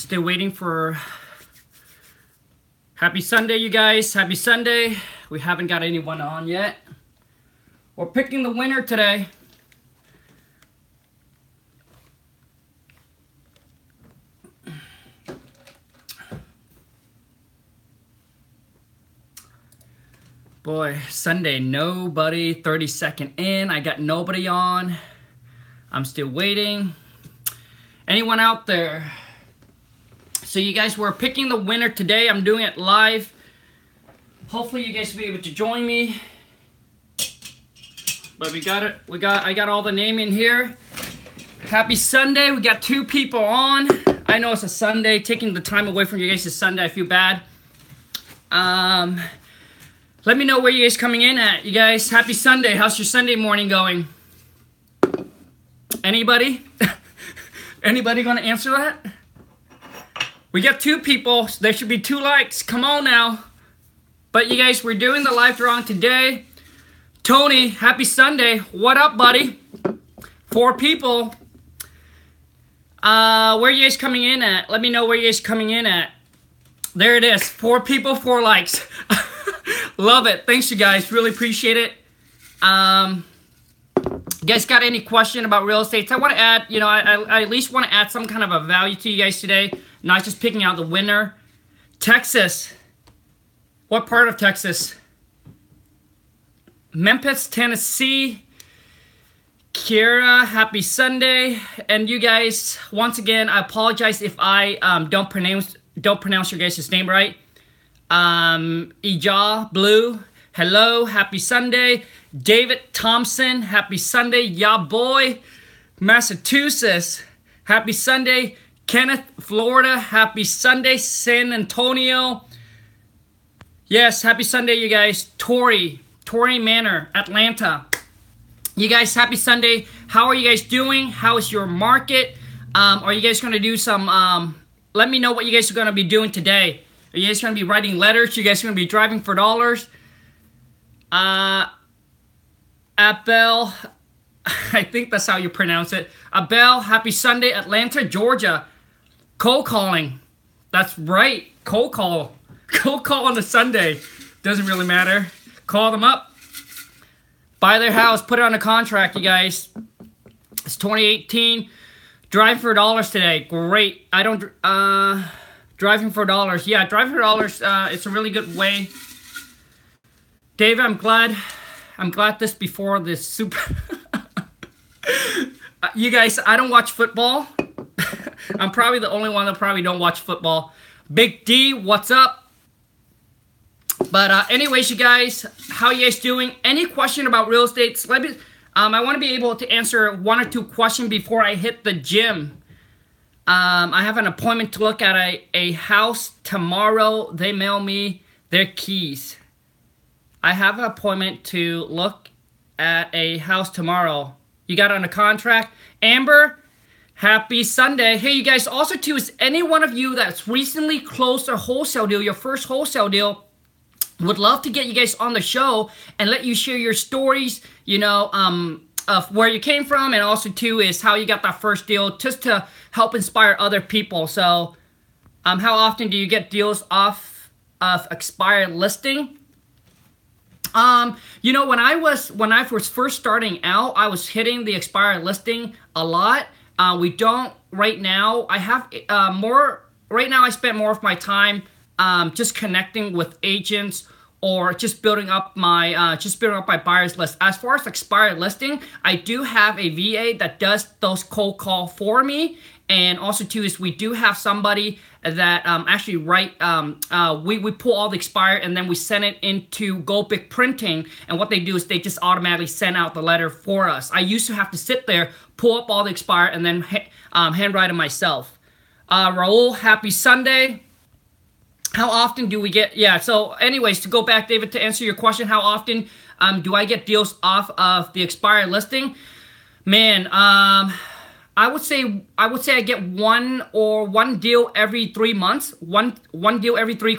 Still waiting for... Happy Sunday, you guys. Happy Sunday. We haven't got anyone on yet. We're picking the winner today. Boy, Sunday, nobody. 32nd in. I got nobody on. I'm still waiting. Anyone out there? So you guys, we're picking the winner today. I'm doing it live. Hopefully you guys will be able to join me. But we got it. I got all the name in here. Happy Sunday. We got 2 people on. I know it's a Sunday. Taking the time away from you guys is Sunday. I feel bad. Let me know where you guys coming in at. You guys, happy Sunday. How's your Sunday morning going? Anybody? Anybody gonna answer that? We got 2 people. So there should be 2 likes. Come on now. But you guys, we're doing the live drawing today. Tony, happy Sunday. What up, buddy? 4 people. Where you guys coming in at? Let me know where you guys coming in at. There it is. 4 people, 4 likes. Love it. Thanks, you guys. Really appreciate it. You guys got any question about real estate? I want to add, you know, I at least want to add some kind of a value to you guys today. Not just picking out the winner. Texas. What part of Texas? Memphis, Tennessee. Kira, happy Sunday. And you guys, once again, I apologize if I don't pronounce your guys' name right. Ija Blue, hello, happy Sunday. David Thompson, happy Sunday. Ya boy, Massachusetts, happy Sunday. Kenneth, Florida, happy Sunday. San Antonio, yes, happy Sunday, you guys. Torrey Manor, Atlanta. You guys, happy Sunday. How are you guys doing? How is your market? Are you guys going to do some, let me know what you guys are going to be doing today. Are you guys going to be writing letters? You guys going to be driving for dollars? Abel, I think that's how you pronounce it. Abel, happy Sunday, Atlanta, Georgia. Cold calling. That's right. Cold call. Cold call on a Sunday. Doesn't really matter. Call them up. Buy their house. Put it on a contract, you guys. It's 2018. Drive for dollars today. Great. I don't... Driving for dollars. Yeah, driving for dollars, it's a really good way. David, I'm glad this before this super... You guys, I don't watch football. I'm probably the only one that probably don't watch football. Big D, what's up? But anyways, you guys, how you guys doing? Any question about real estate? Let me, I want to be able to answer 1 or 2 questions before I hit the gym. I have an appointment to look at a house tomorrow. They mail me their keys. I have an appointment to look at a house tomorrow. You got on a contract? Amber, happy Sunday. Hey, you guys, also too, is any one of you that's recently closed a wholesale deal, your first wholesale deal, would love to get you guys on the show and let you share your stories, you know, of where you came from, and also too is how you got that first deal, just to help inspire other people. So how often do you get deals off of expired listing? You know, when I was first starting out, I was hitting the expired listing a lot. We don't right now. I have more right now. I spend more of my time just connecting with agents, or just building up my buyers list. As far as expired listing, I do have a VA that does those cold call for me, and also too is we do have somebody that actually we pull all the expired and then we send it into Go Big Printing, and what they do is they just automatically send out the letter for us. I used to have to sit there, pull up all the expired, and then handwrite it myself. Raul, happy Sunday. How often do we get... Yeah, so anyways, to go back, David, to answer your question, how often do I get deals off of the expired listing? Man, I would say I get one deal every 3 months. One deal every every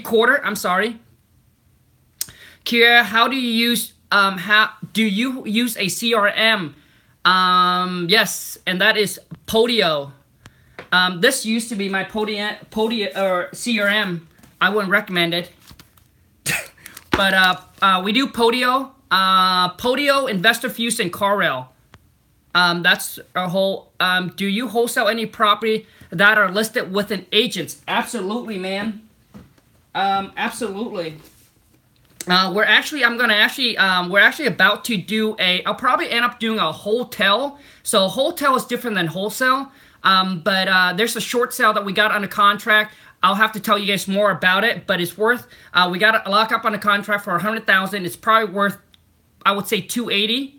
quarter. I'm sorry. Kira, how do you use a CRM? Yes, and that is Podio. This used to be my Podium or CRM. I wouldn't recommend it. But we do Podio, Investor Fuse, and CarRail. That's a whole. Do you wholesale any property that are listed with an agent? Absolutely, man. Absolutely. We're actually about to do I'll probably end up doing a hotel. So hotel is different than wholesale. But there's a short sale that we got under contract. I'll have to tell you guys more about it, but it's worth, we got to lock up on a contract for $100,000. It's probably worth, I would say, $280,000,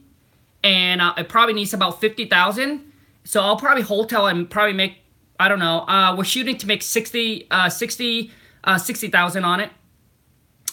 and it probably needs about $50,000. So I'll probably hotel and probably make, I don't know, we're shooting to make $60,000 on it.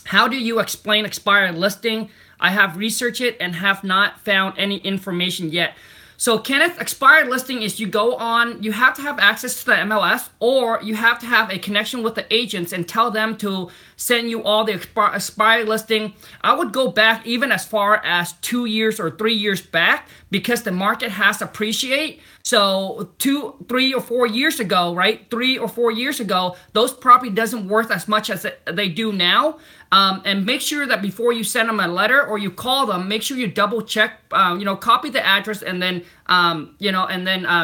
How do you explain expired listing? I have researched it and have not found any information yet. So Kenneth, expired listing is you go on, you have to have access to the MLS, or you have to have a connection with the agents and tell them to send you all the expired listing. I would go back even as far as 2 years or 3 years back, because the market has appreciated. So 2, 3, or 4 years ago, right? 3 or 4 years ago, those property doesn't worth as much as they do now. And make sure that before you send them a letter or you call them, make sure you double check, copy the address, and then,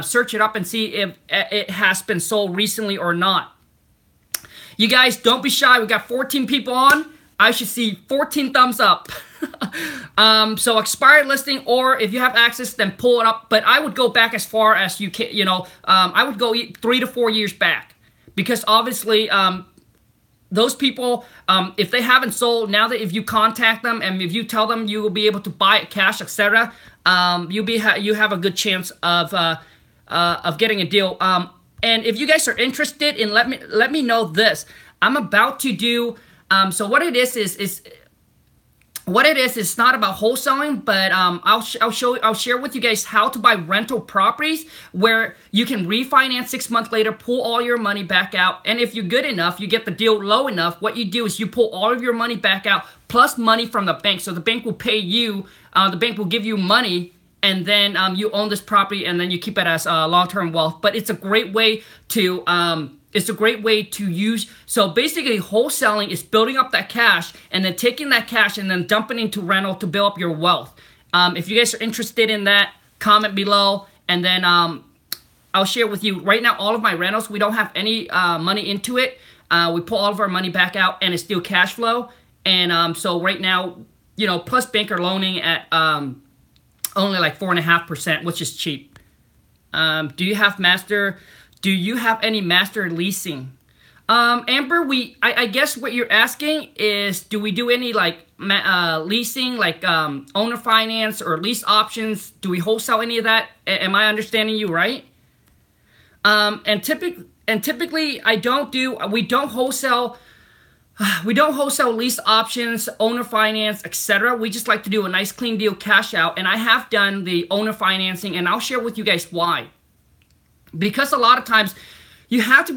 search it up and see if it has been sold recently or not. You guys, don't be shy. We got 14 people on. I should see 14 thumbs up. So expired listing, or if you have access, then pull it up. But I would go back as far as you can, I would go 3 to 4 years back, because obviously, those people, if they haven't sold, now that if you contact them and if you tell them you will be able to buy it cash, etc., you have a good chance of getting a deal. And if you guys are interested in, let me know this. I'm about to do. So what it is it's not about wholesaling, but I'll share with you guys how to buy rental properties where you can refinance 6 months later, pull all your money back out, and if you're good enough, you get the deal low enough, what you do is you pull all of your money back out plus money from the bank. So the bank will pay you, the bank will give you money, and then you own this property, and then you keep it as long-term wealth. But it's a great way to use. So basically, wholesaling is building up that cash and then taking that cash and then dumping into rental to build up your wealth. If you guys are interested in that, comment below, and then I'll share with you. Right now, all of my rentals, we don't have any money into it. We pull all of our money back out, and it's still cash flow. And so right now, plus banker loaning at only like 4.5%, which is cheap. Do you have any master leasing? Amber, I guess what you're asking is, do we do any like leasing, like owner finance or lease options? Do we wholesale any of that? Am I understanding you right? And typically we don't wholesale lease options, owner finance, etc. We just like to do a nice clean deal cash out, and I have done the owner financing, and I'll share with you guys why. Because a lot of times you have to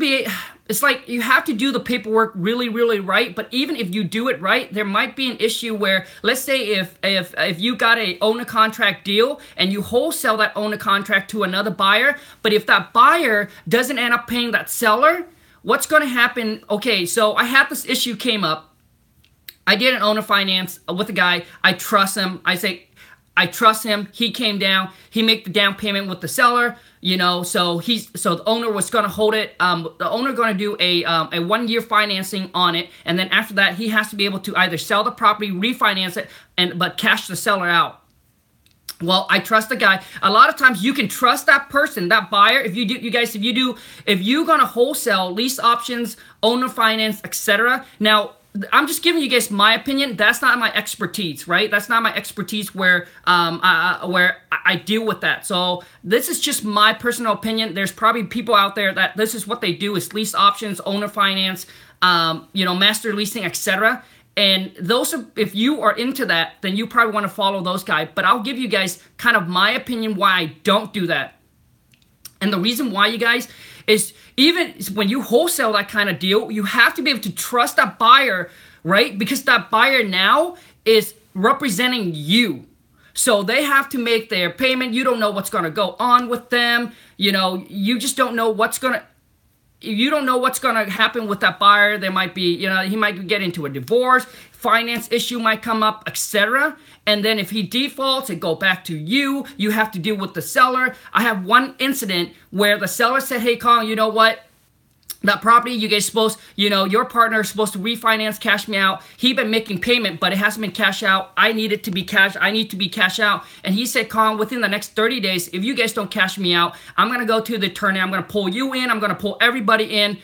do the paperwork really, really right. But even if you do it right, there might be an issue where, let's say if you got a owner contract deal and you wholesale that owner contract to another buyer, but if that buyer doesn't end up paying that seller, what's going to happen? Okay, so I had this issue came up. I did an owner finance with a guy. I trust him. I trust him. He came down. He made the down payment with the seller. So the owner was going to hold it. The owner going to do a 1-year financing on it, and then after that, he has to be able to either sell the property, refinance it, but cash the seller out. Well, I trust the guy. A lot of times you can trust that person, that buyer. If you're going to wholesale lease options, owner finance, etc. Now, I'm just giving you guys my opinion. That's not my expertise, right? That's not my expertise where I deal with that. So this is just my personal opinion. There's probably people out there that this is what they do is lease options, owner finance, master leasing, etc. And those are, if you are into that, then you probably want to follow those guys. But I'll give you guys kind of my opinion why I don't do that. And the reason why, you guys, is even when you wholesale that kind of deal, you have to be able to trust that buyer, right? Because that buyer now is representing you. So they have to make their payment. You don't know what's going to go on with them. You just don't know what's going to... you don't know what's going to happen with that buyer. There might be, you know, he might get into a divorce, finance issue might come up, etc. And then if he defaults, it go back to you. You have to deal with the seller. I have one incident where the seller said, hey, Khang, you know what? That property, you guys supposed, you know, your partner is supposed to refinance, cash me out. He been making payment, but it hasn't been cash out. I need it to be cash. I need to be cash out. And he said, Khang, within the next 30 days, if you guys don't cash me out, I'm going to go to the attorney. I'm going to pull you in. I'm going to pull everybody in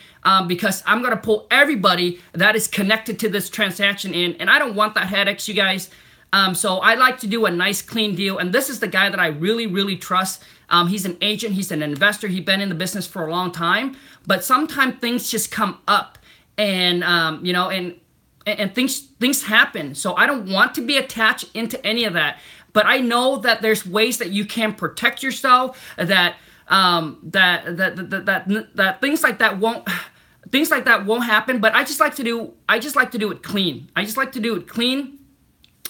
because I'm going to pull everybody that is connected to this transaction in. And I don't want that headaches, you guys. So I like to do a nice, clean deal. And this is the guy that I really, really trust. He's an agent. He's an investor. He's been in the business for a long time. But sometimes things just come up, and you know, and things happen. So I don't want to be attached into any of that. But I know that there's ways that you can protect yourself. That that things like that won't happen. But I just like to do it clean. I just like to do it clean.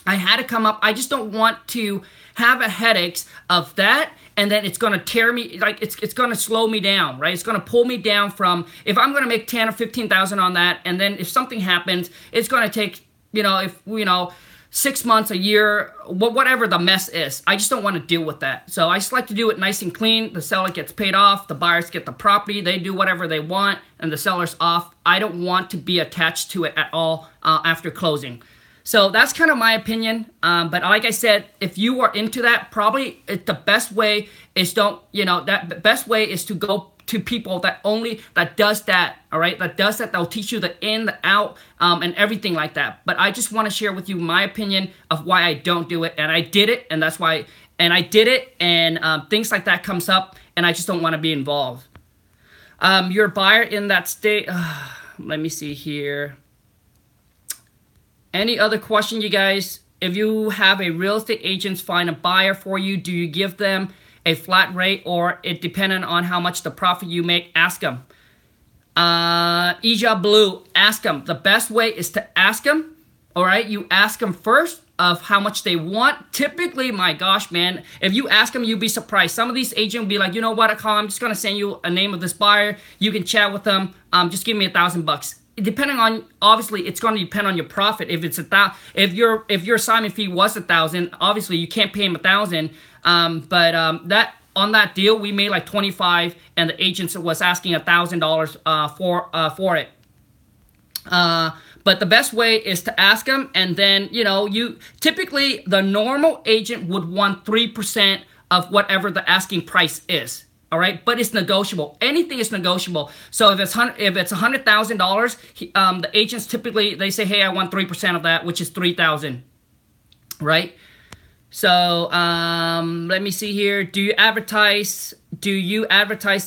I had to come up. I just don't want to have a headaches of that, and then it's going to tear me, like it's going to slow me down, right? It's going to pull me down from, if I'm going to make 10 or 15,000 on that, and then if something happens, it's going to take, you know, if, you know, 6 months, a year, whatever the mess is. I just don't want to deal with that. So I just like to do it nice and clean. The seller gets paid off, the buyers get the property, they do whatever they want, and the seller's off. I don't want to be attached to it at all after closing. So that's kind of my opinion. But like I said, if you are into that, probably the best way is the best way is to go to people that does that, all right? That does that, they'll teach you the in, the out, and everything like that. But I just want to share with you my opinion of why I don't do it. And I did it, and that's why, and I did it, and things like that comes up, and I just don't want to be involved. You're a buyer in that state. Let me see here. Any other question, you guys? If you have a real estate agent find a buyer for you, do you give them a flat rate, or it depending on how much the profit you make? Ask them. Ija Blue, ask them. The best way is to ask them. All right, you ask them first of how much they want. Typically, my gosh, man, if you ask them, you'll be surprised. Some of these agents will be like, you know what, I'm just gonna send you a name of this buyer. You can chat with them. Just give me $1,000. Depending on, obviously, it's going to depend on your profit. If it's if your assignment fee was $1,000, obviously you can't pay him $1,000. That on that deal we made like $25, and the agent was asking $1,000 for it. But the best way is to ask them, and then you typically the normal agent would want 3% of whatever the asking price is. All right, but it's negotiable. Anything is negotiable. So if it's $100,000, the agents typically they say, "Hey, I want 3% of that," which is $3,000, right? So let me see here. Do you advertise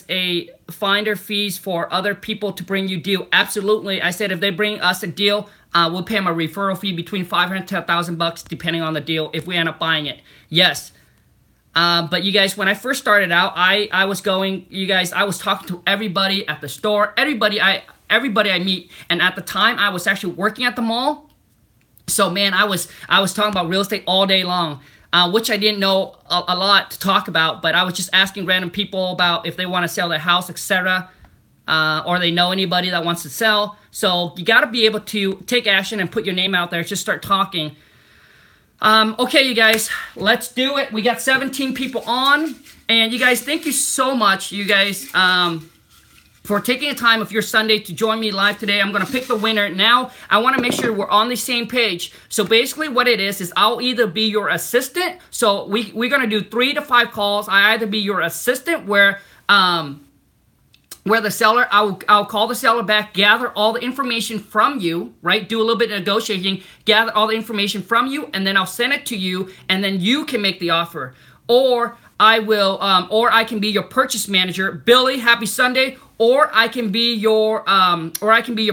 a finder fees for other people to bring you deal? Absolutely. I said if they bring us a deal, we'll pay them a referral fee between $500 to $1,000 depending on the deal if we end up buying it. Yes. But you guys, when I first started out, I was talking to everybody at the store, everybody I meet, and at the time I was actually working at the mall. So man, I was talking about real estate all day long, which I didn't know a lot to talk about, but I was just asking random people about if they want to sell their house, etc., or they know anybody that wants to sell. So you got to be able to take action and put your name out there. Just start talking. Okay, you guys, let's do it. We got 17 people on, and you guys, thank you so much, you guys, for taking the time of your Sunday to join me live today. I'm going to pick the winner. Now, I want to make sure we're on the same page. So basically what it is I'll either be your assistant. So we're going to do 3 to 5 calls. I either be your assistant where the seller, I'll call the seller back, gather all the information from you, right? Do a little bit of negotiating, gather all the information from you, and then I'll send it to you, and then you can make the offer. Or I can be your purchase manager. Billy, happy Sunday. Or I can be your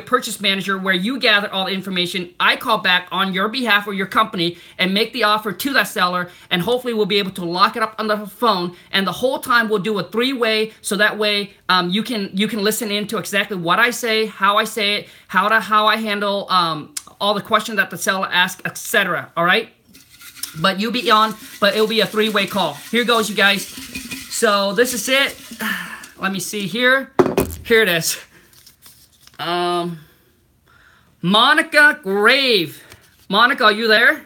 purchase manager where you gather all the information. I call back on your behalf or your company and make the offer to that seller, and hopefully we'll be able to lock it up on the phone. And the whole time we'll do a 3-way, so that way you can listen in to exactly what I say, how I say it, how I handle all the questions that the seller asks, etc. All right. But you'll be on, but it'll be a 3-way call. Here goes, you guys. So this is it. Let me see here. Here it is. Monica Grave. Monica, are you there?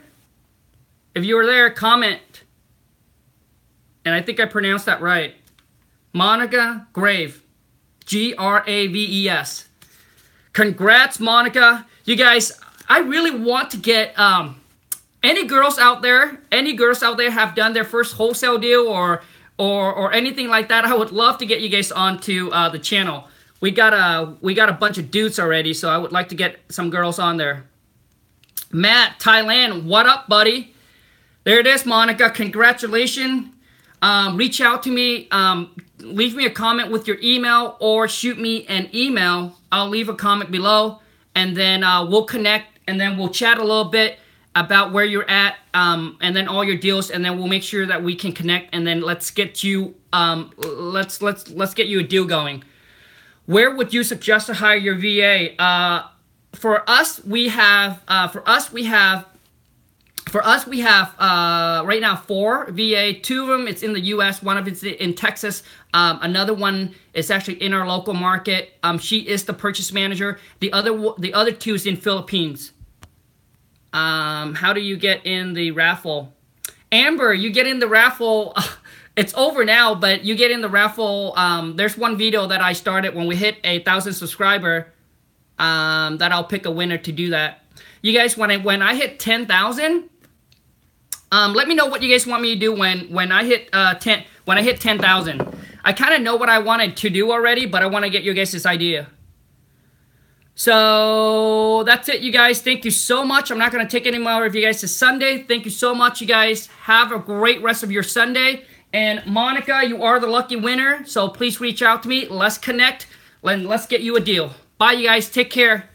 If you were there, comment. And I think I pronounced that right. Monica Grave. Graves. Congrats, Monica. You guys, I really want to get any girls out there have done their first wholesale deal or anything like that. I would love to get you guys onto the channel. We got a bunch of dudes already, so I would like to get some girls on there. Matt, Thailand, what up, buddy? There it is, Monica. Congratulations. Reach out to me. Leave me a comment with your email or shoot me an email. I'll leave a comment below, and then we'll connect, and then we'll chat a little bit about where you're at, and then all your deals, and then we'll make sure that we can connect, and then let's get you let's get you a deal going. Where would you suggest to hire your VA? For us, we have right now 4 VA. 2 of them, it's in the U.S. One of it's in Texas. Another one is actually in our local market. She is the purchase manager. The other 2 is in Philippines. How do you get in the raffle? Amber, you get in the raffle. It's over now, but you get in the raffle. There's one video that I started when we hit 1,000 subscriber. That I'll pick a winner to do that. You guys, when I hit 10,000, let me know what you guys want me to do when I hit 10,000. I kind of know what I wanted to do already, but I want to get you guys this idea. So that's it, you guys. Thank you so much. I'm not going to take any more of you guys. It's Sunday. Thank you so much, you guys. Have a great rest of your Sunday. And Monica, you are the lucky winner. So please reach out to me. Let's connect. Let's get you a deal. Bye, you guys. Take care.